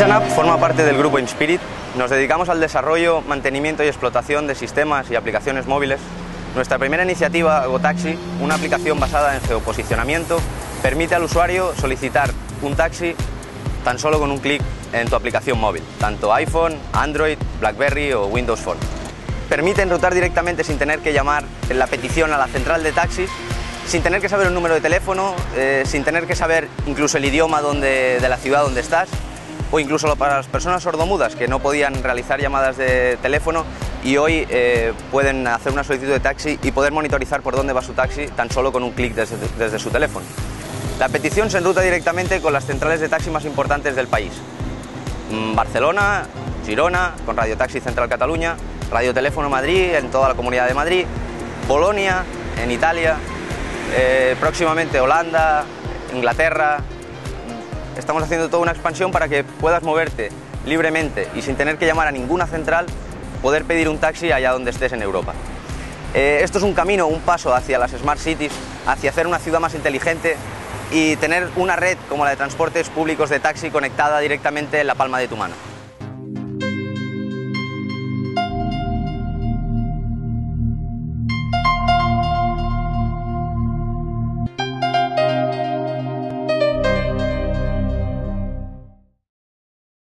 Citizen App forma parte del grupo Inspirit. Nos dedicamos al desarrollo, mantenimiento y explotación de sistemas y aplicaciones móviles. Nuestra primera iniciativa, GoTaxi, una aplicación basada en geoposicionamiento, permite al usuario solicitar un taxi tan solo con un clic en tu aplicación móvil, tanto iPhone, Android, BlackBerry o Windows Phone. Permite enrutar directamente sin tener que llamar la petición a la central de taxis, sin tener que saber el número de teléfono, sin tener que saber incluso el idioma de la ciudad donde estás, o incluso para las personas sordomudas que no podían realizar llamadas de teléfono y hoy pueden hacer una solicitud de taxi y poder monitorizar por dónde va su taxi tan solo con un clic desde su teléfono. La petición se enruta directamente con las centrales de taxi más importantes del país. Barcelona, Girona, con Radio Taxi Central Cataluña, Radio Teléfono Madrid en toda la Comunidad de Madrid, Bolonia en Italia, próximamente Holanda, Inglaterra. Estamos haciendo toda una expansión para que puedas moverte libremente y sin tener que llamar a ninguna central, poder pedir un taxi allá donde estés en Europa. Esto es un camino, un paso hacia las Smart Cities, hacia hacer una ciudad más inteligente y tener una red como la de transportes públicos de taxi conectada directamente en la palma de tu mano.